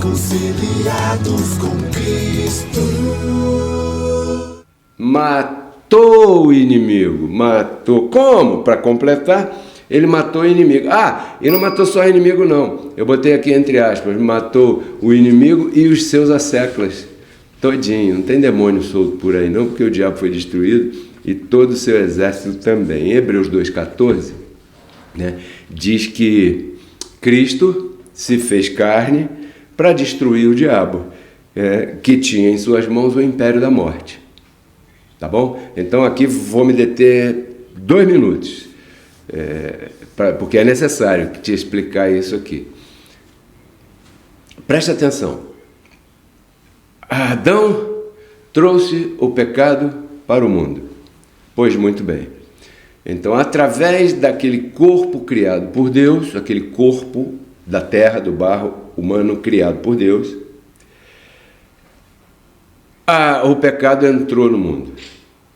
reconciliados com Cristo. Matou o inimigo. Matou. Como? Para completar, ele matou o inimigo. E não matou só o inimigo, não. Eu botei aqui entre aspas. Matou o inimigo e os seus asseclas. Todinho. Não tem demônio solto por aí, não, porque o diabo foi destruído e todo o seu exército também. Em Hebreus 2,14, né, diz que Cristo se fez carne para destruir o diabo, que tinha em suas mãos o império da morte. Tá bom? Então aqui vou me deter 2 minutos, porque é necessário te explicar isso aqui. Preste atenção. Adão trouxe o pecado para o mundo. Pois muito bem. Então, através daquele corpo criado por Deus, aquele corpo da terra, do barro humano criado por Deus, o pecado entrou no mundo.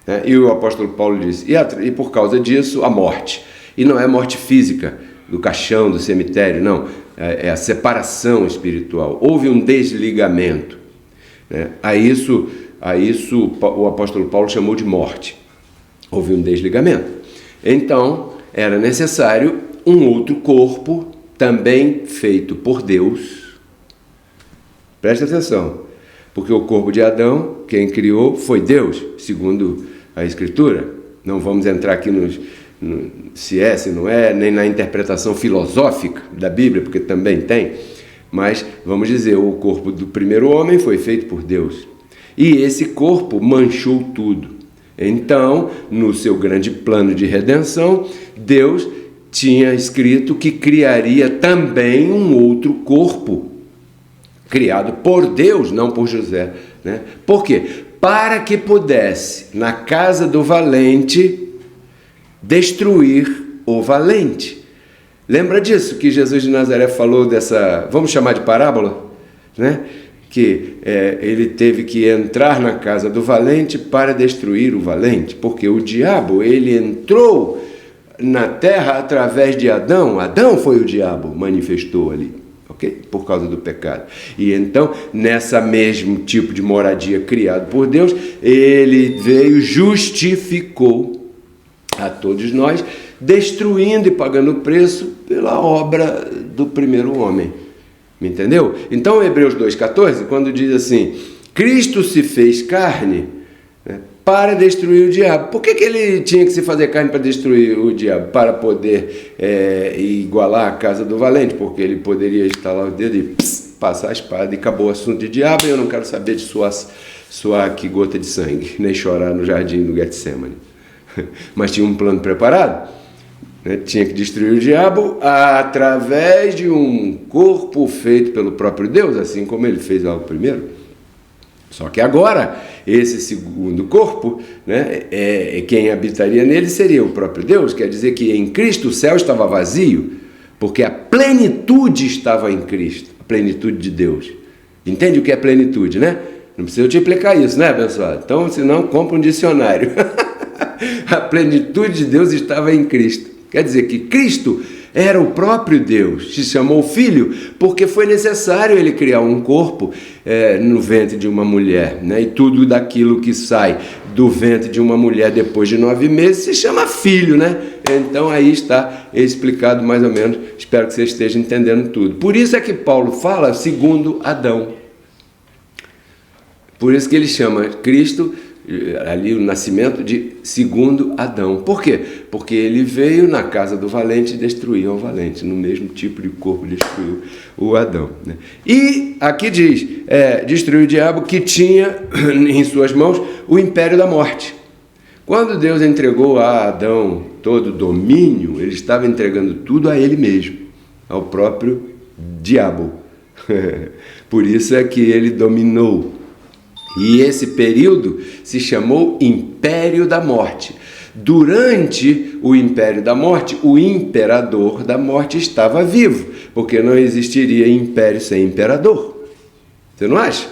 Né? E o apóstolo Paulo disse, e por causa disso, a morte. E não é a morte física, do caixão, do cemitério, não. É a separação espiritual. Houve um desligamento. Né? A isso o apóstolo Paulo chamou de morte. Houve um desligamento. Então, era necessário um outro corpo, também feito por Deus. Preste atenção, porque o corpo de Adão, quem criou foi Deus, segundo a Escritura. Não vamos entrar aqui se é, se não é, nem na interpretação filosófica da Bíblia, porque também tem, mas vamos dizer, o corpo do primeiro homem foi feito por Deus. E esse corpo manchou tudo. Então, no seu grande plano de redenção, Deus tinha escrito que criaria também um outro corpo, criado por Deus, não por José. Né? Por quê? Para que pudesse, na casa do valente, destruir o valente. Lembra disso que Jesus de Nazaré falou dessa, vamos chamar de parábola? Né? Que ele teve que entrar na casa do valente para destruir o valente, porque o diabo, ele entrou na terra através de Adão. Adão foi o diabo, manifestou ali, ok? Por causa do pecado. E então, nessa mesmo tipo de moradia criado por Deus, ele veio, justificou a todos nós, destruindo e pagando o preço pela obra do primeiro homem. Me entendeu? Então, Hebreus 2,14, quando diz assim, Cristo se fez carne, né, para destruir o diabo. Por que ele tinha que se fazer carne para destruir o diabo? Para poder igualar a casa do valente, porque ele poderia estalar o dedo e passar a espada e acabou o assunto de diabo, e eu não quero saber de suar aqui gota de sangue, nem chorar no jardim do Getsemane. Mas tinha um plano preparado. Tinha que destruir o diabo através de um corpo feito pelo próprio Deus, assim como ele fez lá o primeiro. Só que agora, esse segundo corpo, né, quem habitaria nele seria o próprio Deus. Quer dizer que em Cristo o céu estava vazio, porque a plenitude estava em Cristo, a plenitude de Deus. Entende o que é plenitude, né? Não precisa eu te explicar isso, né, abençoado? Então, senão, compra um dicionário. A plenitude de Deus estava em Cristo. Quer dizer que Cristo era o próprio Deus, se chamou Filho, porque foi necessário ele criar um corpo no ventre de uma mulher, né? E tudo daquilo que sai do ventre de uma mulher depois de 9 meses se chama filho, né? Então aí está explicado mais ou menos, espero que você esteja entendendo tudo. Por isso é que Paulo fala segundo Adão. Por isso que ele chama Cristo, ali o nascimento, de segundo Adão. Por quê? Porque ele veio na casa do valente e destruiu o valente, no mesmo tipo de corpo destruiu o Adão, né? E aqui diz, destruiu o diabo que tinha em suas mãos o império da morte. Quando Deus entregou a Adão todo o domínio, ele estava entregando tudo a ele mesmo, ao próprio diabo. Por isso é que ele dominou. E esse período se chamou Império da Morte. Durante o Império da Morte, o imperador da morte estava vivo, porque não existiria império sem imperador. Você não acha?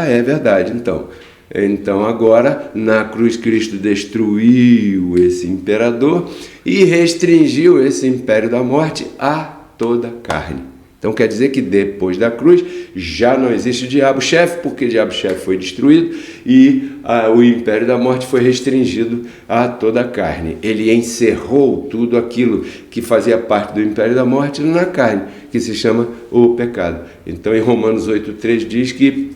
É verdade, então. Então agora, na cruz, Cristo destruiu esse imperador e restringiu esse império da morte a toda carne. Então quer dizer que depois da cruz já não existe o diabo-chefe, porque o diabo-chefe foi destruído e o império da morte foi restringido a toda a carne. Ele encerrou tudo aquilo que fazia parte do império da morte na carne, que se chama o pecado. Então em Romanos 8,3 diz que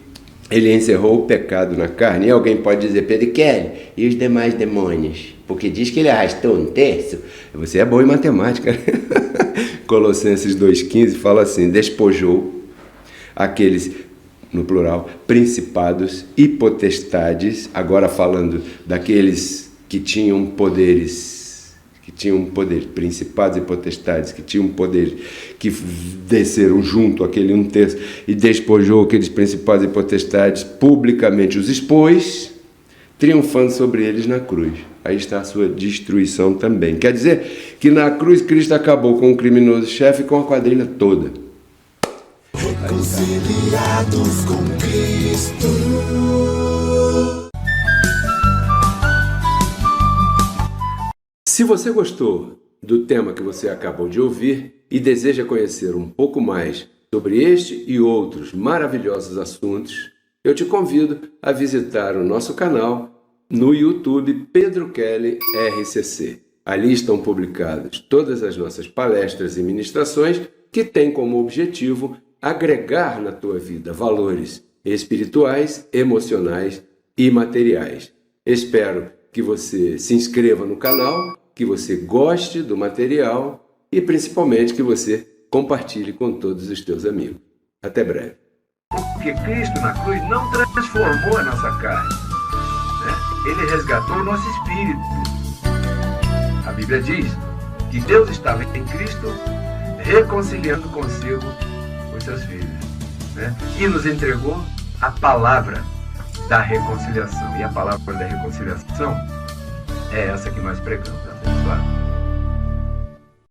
ele encerrou o pecado na carne. E alguém pode dizer, Pedro Kelly, e os demais demônios? Porque diz que ele arrastou um terço. Você é bom em matemática. Colossenses 2,15 fala assim, despojou aqueles, no plural, principados e potestades, agora falando daqueles que tinham poderes, principados e potestades, que tinham poderes, que desceram junto àquele um terço e despojou aqueles principados e potestades, publicamente os expôs, triunfando sobre eles na cruz. Aí está a sua destruição também. Quer dizer que na cruz Cristo acabou com o criminoso chefe e com a quadrilha toda. Reconciliados com Cristo. Se você gostou do tema que você acabou de ouvir e deseja conhecer um pouco mais sobre este e outros maravilhosos assuntos, eu te convido a visitar o nosso canal no YouTube Pedro Kelly RCC. Ali estão publicadas todas as nossas palestras e ministrações que têm como objetivo agregar na tua vida valores espirituais, emocionais e materiais. Espero que você se inscreva no canal, que você goste do material e principalmente que você compartilhe com todos os teus amigos. Até breve. Porque Cristo na cruz não transformou a nossa carne, né? Ele resgatou o nosso espírito. A Bíblia diz que Deus estava em Cristo reconciliando consigo os seus filhos, né? E nos entregou a palavra da reconciliação. E a palavra da reconciliação é essa que nós pregamos, abençoado.